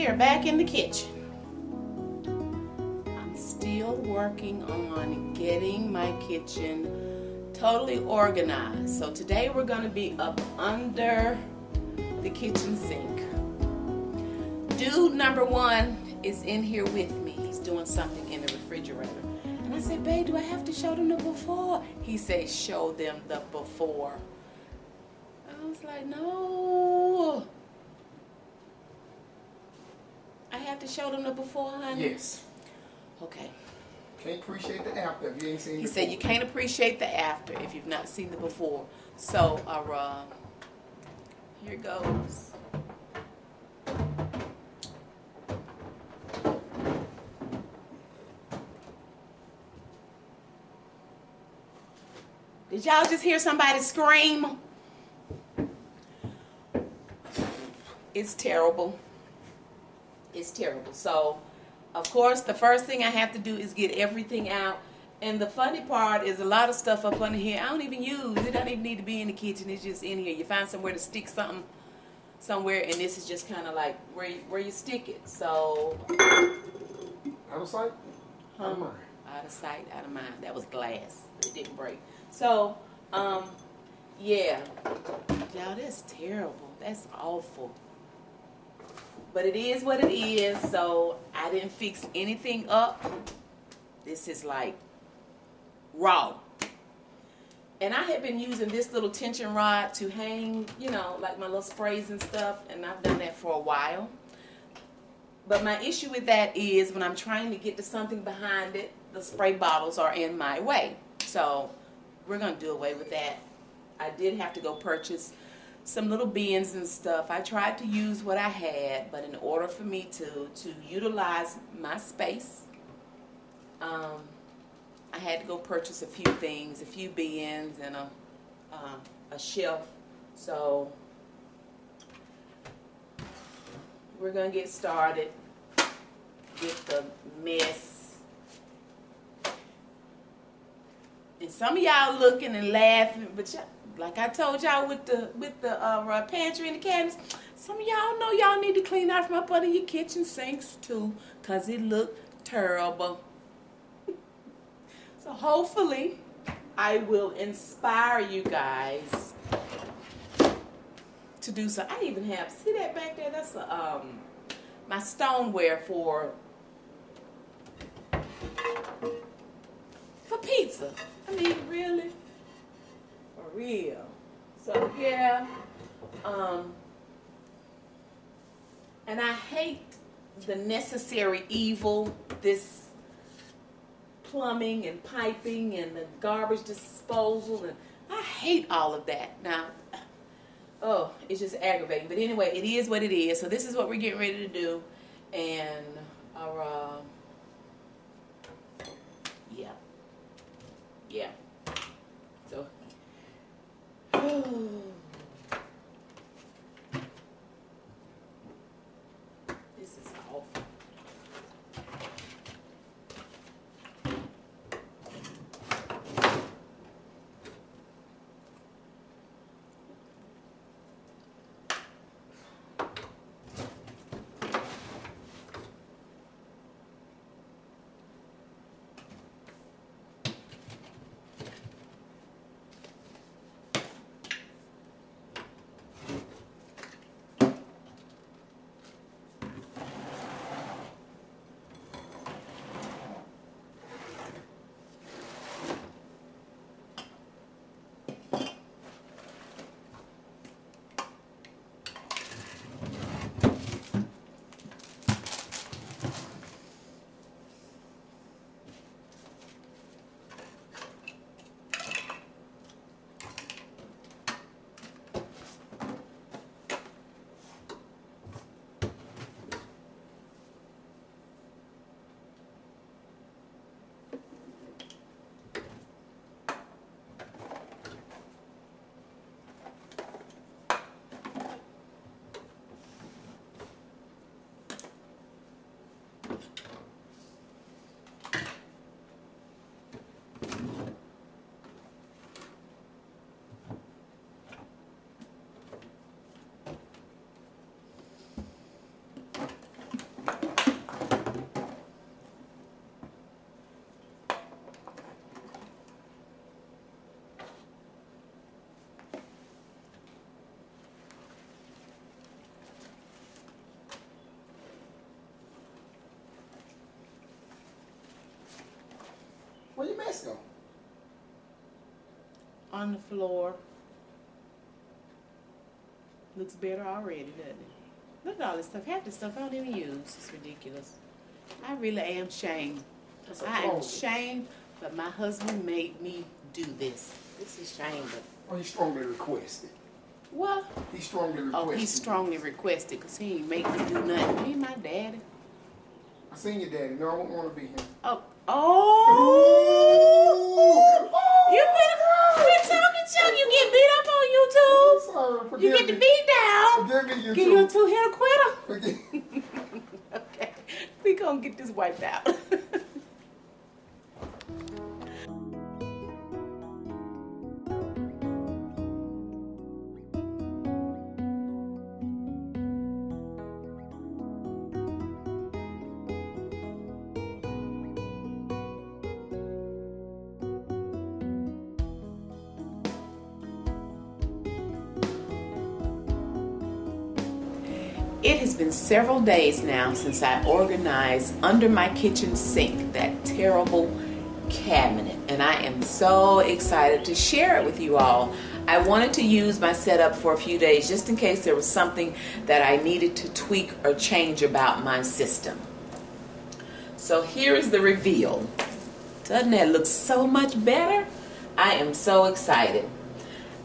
here, back in the kitchen. I'm still working on getting my kitchen totally organized. So today we're going to be up under the kitchen sink. Dude number one is in here with me. He's doing something in the refrigerator. And I said, babe, do I have to show them the before? He said, show them the before. I was like, no. I have to show them the before, honey? Yes. Okay. Can't appreciate the after if you ain't seen it. He said you can't appreciate the after if you've not seen the before. So, here goes. Did y'all just hear somebody scream? It's terrible. It's terrible. So, of course, the first thing I have to do is get everything out. And the funny part is a lot of stuff up under here I don't even use. It doesn't even need to be in the kitchen. It's just in here. You find somewhere to stick something somewhere, and this is just kind of like where you stick it. So, out of sight, out of mind. Out of sight, out of mind. That was glass. It didn't break. So, yeah. Y'all, that's terrible. That's awful. But it is what it is, so I didn't fix anything up. This is like raw. And I had been using this little tension rod to hang, you know, like my little sprays and stuff, and I've done that for a while. But my issue with that is when I'm trying to get to something behind it, the spray bottles are in my way. So we're going to do away with that. I did have to go purchase some little bins and stuff. I tried to use what I had, but in order for me to utilize my space, I had to go purchase a few things, a few bins and a shelf. So we're gonna get started with the mess. And some of y'all looking and laughing, but y'all, like I told y'all with the pantry and the cabinets, some of y'all know y'all need to clean out from up under your kitchen sinks too, cause it looked terrible. So hopefully I will inspire you guys to do so. I even have, see that back there? That's my stoneware for pizza. I mean, really? For real. So yeah, and I hate the necessary evil, this plumbing and piping and the garbage disposal, and I hate all of that. Now, oh, it's just aggravating. But anyway, it is what it is. So this is what we're getting ready to do, and yeah. So. This is awful. on the floor. Looks better already, doesn't it? Look at all this stuff. Half the stuff I don't even use. It's ridiculous. I really am ashamed. I am ashamed, but my husband made me do this. This is shame, but... Oh, he strongly requested. What? He strongly requested. Oh, he strongly requested because he ain't make me do nothing. He my daddy. I seen your daddy. No, I wouldn't want to be him. Oh. Oh! You better quit talking, Chuck. You get beat up on YouTube. Sorry, You get the beat down. Forgive me, YouTube. Get you a two-hitter quitter. Forgive. Okay. We gonna get this wiped out. It has been several days now since I organized under my kitchen sink that terrible cabinet, and I am so excited to share it with you all. I wanted to use my setup for a few days just in case there was something that I needed to tweak or change about my system. So here is the reveal. Doesn't that look so much better? I am so excited.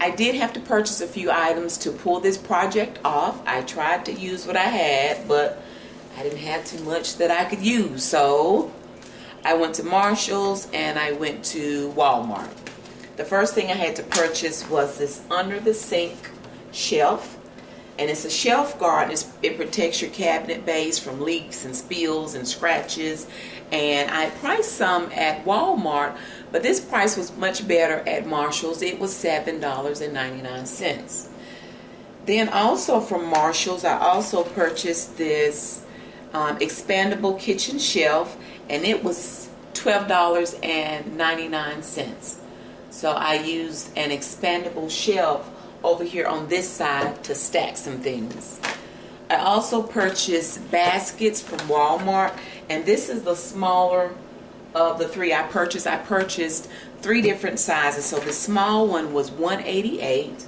I did have to purchase a few items to pull this project off. I tried to use what I had, but I didn't have too much that I could use. So I went to Marshall's and I went to Walmart. The first thing I had to purchase was this under the sink shelf. And it's a shelf guard. It protects your cabinet base from leaks and spills and scratches. And I priced some at Walmart, but this price was much better at Marshall's. It was $7.99. Then also from Marshall's, I also purchased this expandable kitchen shelf, and it was $12.99. So I used an expandable shelf over here on this side to stack some things. I also purchased baskets from Walmart, and this is the smaller of the three I purchased. I purchased 3 different sizes. So the small one was $1.88,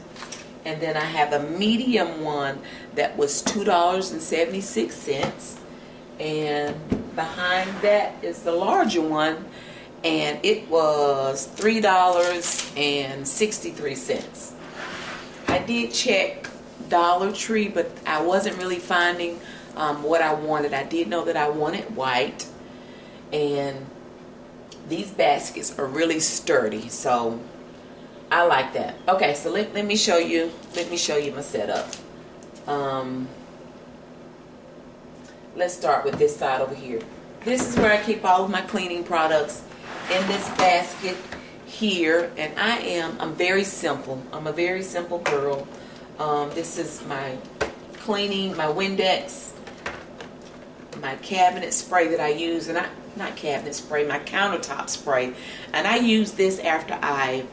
and then I have a medium one that was $2.76, and behind that is the larger one, and it was $3.63. I did check Dollar Tree, but I wasn't really finding what I wanted. I did know that I wanted white, and these baskets are really sturdy, so I like that. Okay, so let me show you my setup. Let's start with this side over here. This is where I keep all of my cleaning products, in this basket here, and I'm very simple. I'm a very simple girl. This is my cleaning, my Windex, my cabinet spray that I use, and not cabinet spray, my countertop spray, and I use this after I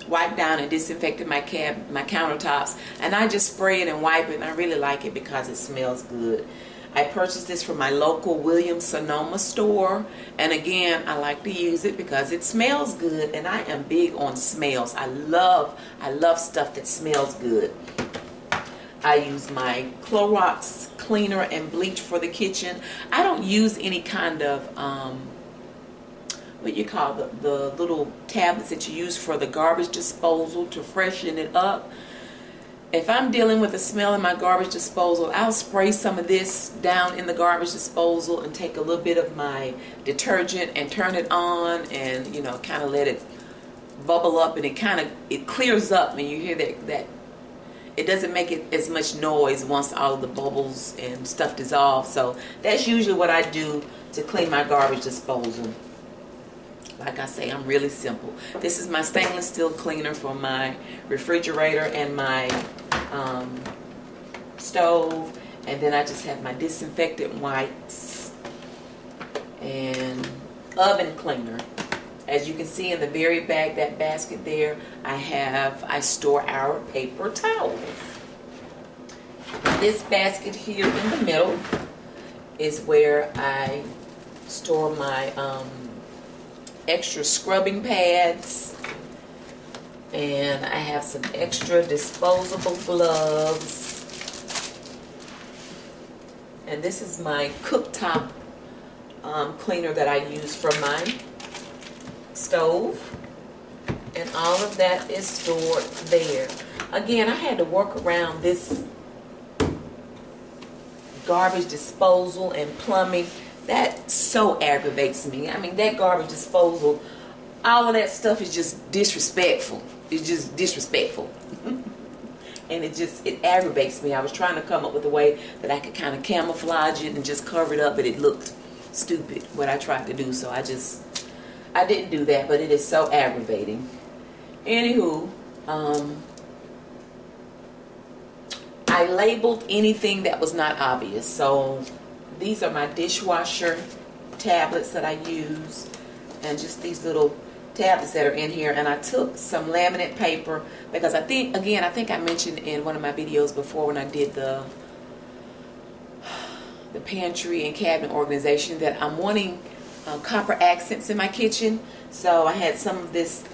wiped down and disinfected my countertops, and I just spray it and wipe it, and I really like it because it smells good. I purchased this from my local Williams-Sonoma store, and again, I like to use it because it smells good, and I am big on smells. I love stuff that smells good. I use my Clorox cleaner and bleach for the kitchen. I don't use any kind of what you call the little tablets that you use for the garbage disposal to freshen it up. If I'm dealing with a smell in my garbage disposal, I'll spray some of this down in the garbage disposal and take a little bit of my detergent and turn it on, and kind of let it bubble up, and it clears up when you hear that it doesn't make it as much noise once all of the bubbles and stuff dissolve. So that's usually what I do to clean my garbage disposal. Like I say, I'm really simple. This is my stainless steel cleaner for my refrigerator and my stove. And then I just have my disinfectant wipes and oven cleaner. As you can see in the very back, that basket there, I store our paper towels. This basket here in the middle is where I store my extra scrubbing pads And I have some extra disposable gloves. And this is my cooktop cleaner that I use for my stove. And all of that is stored there. Again, I had to work around this garbage disposal and plumbing. That so aggravates me. I mean, that garbage disposal, all of that stuff is just disrespectful. It's just disrespectful. And it aggravates me. I was trying to come up with a way that I could kind of camouflage it and just cover it up, but it looked stupid what I tried to do. So I didn't do that, but it is so aggravating. Anywho, I labeled anything that was not obvious. So these are my dishwasher tablets that I use, and just these little tablets that are in here. And I took some laminate paper because I think I mentioned in one of my videos before when I did the pantry and cabinet organization that I'm wanting copper accents in my kitchen. So I had some of this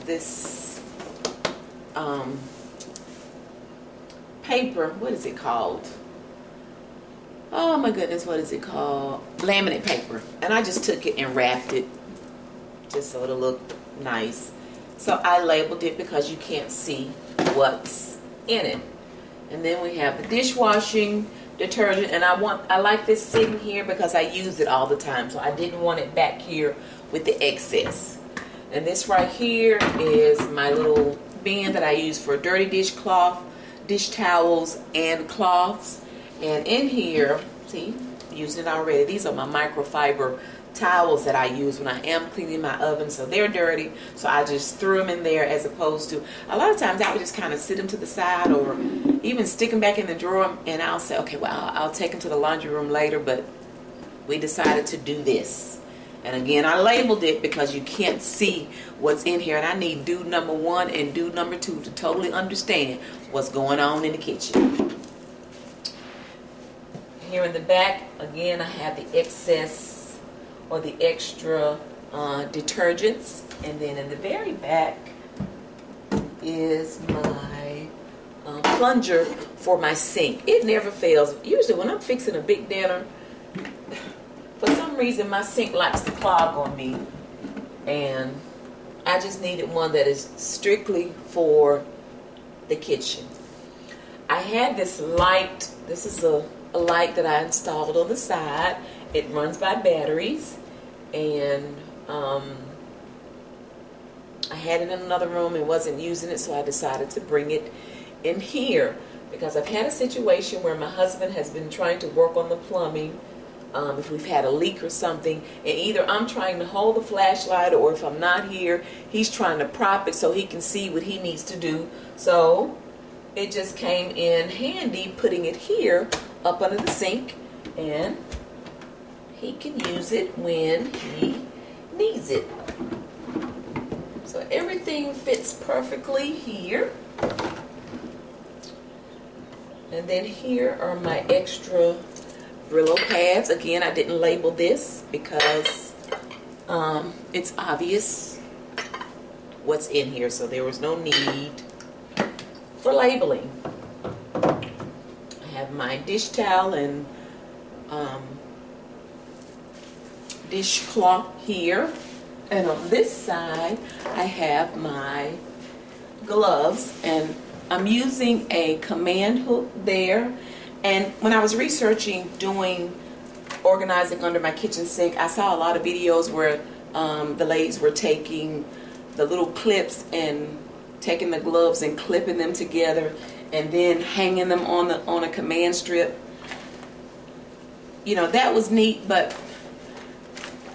paper. What is it called? Oh my goodness, what is it called? Laminate paper. And I just took it and wrapped it just so it'll look nice. So I labeled it because you can't see what's in it. And then we have the dishwashing detergent, and I like this sitting here because I use it all the time, so I didn't want it back here with the excess. And this right here is my little bin that I use for dirty dishcloth, dish towels, and cloths. And in here, see, using it already. These are my microfiber towels that I use when I am cleaning my oven, so they're dirty, so I just threw them in there, as opposed to a lot of times I would just kind of sit them to the side or even stick them back in the drawer, and I'll say, okay, well, I'll take them to the laundry room later. But we decided to do this, and again, I labeled it because you can't see what's in here, and I need dude number 1 and dude number 2 to totally understand what's going on in the kitchen. Here in the back, again, I have the excess or the extra detergents. And then in the very back is my plunger for my sink. It never fails. Usually when I'm fixing a big dinner, for some reason my sink likes to clog on me, and I just needed one that is strictly for the kitchen. I had this light. This is a light that I installed on the side. It runs by batteries, and I had it in another room and wasn't using it, so I decided to bring it in here because I've had a situation where my husband has been trying to work on the plumbing. If we've had a leak or something, and either I'm trying to hold the flashlight, or if I'm not here, he's trying to prop it so he can see what he needs to do. So it just came in handy putting it here up under the sink, and he can use it when he needs it. So everything fits perfectly here. And then here are my extra Brillo pads. Again, I didn't label this because it's obvious what's in here, so there was no need for labeling. I have my dish towel and dishcloth here, and on this side I have my gloves, and I'm using a command hook there. And when I was researching organizing under my kitchen sink, I saw a lot of videos where the ladies were taking the little clips and taking the gloves and clipping them together and then hanging them on a command strip. You know, that was neat, but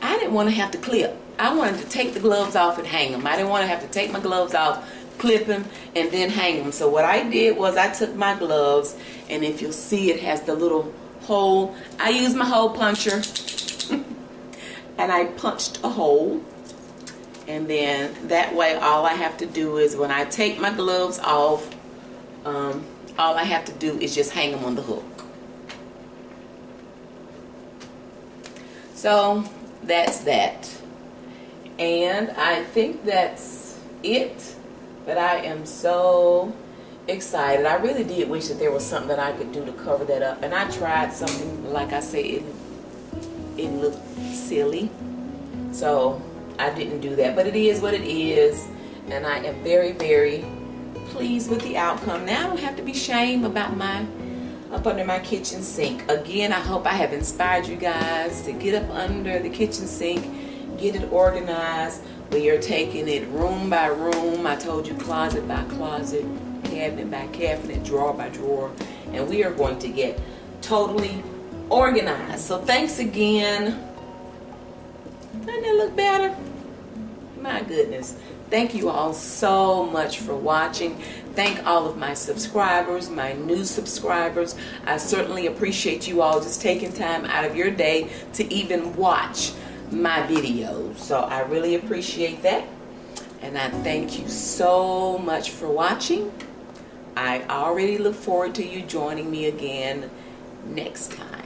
I didn't want to have to clip. I wanted to take the gloves off and hang them. I didn't want to have to take my gloves off, clip them, and then hang them. So what I did was I took my gloves, and if you'll see, it has the little hole. I used my hole puncher and I punched a hole, and then that way all I have to do is when I take my gloves off, all I have to do is just hang them on the hook. So that's that, and I think that's it But I am so excited. I really did wish that there was something that I could do to cover that up. And I tried something, like I say, it looked silly. So I didn't do that. But it is what it is. And I am very, very pleased with the outcome. Now I don't have to be ashamed about my up under my kitchen sink. Again, I hope I have inspired you guys to get up under the kitchen sink, get it organized. We are taking it room by room. I told you closet by closet, cabinet by cabinet, drawer by drawer, and we are going to get totally organized. So thanks again. Doesn't it look better? My goodness. Thank you all so much for watching. Thank all of my subscribers, my new subscribers. I certainly appreciate you all just taking time out of your day to even watch my videos. So I really appreciate that. And I thank you so much for watching. I already look forward to you joining me again next time.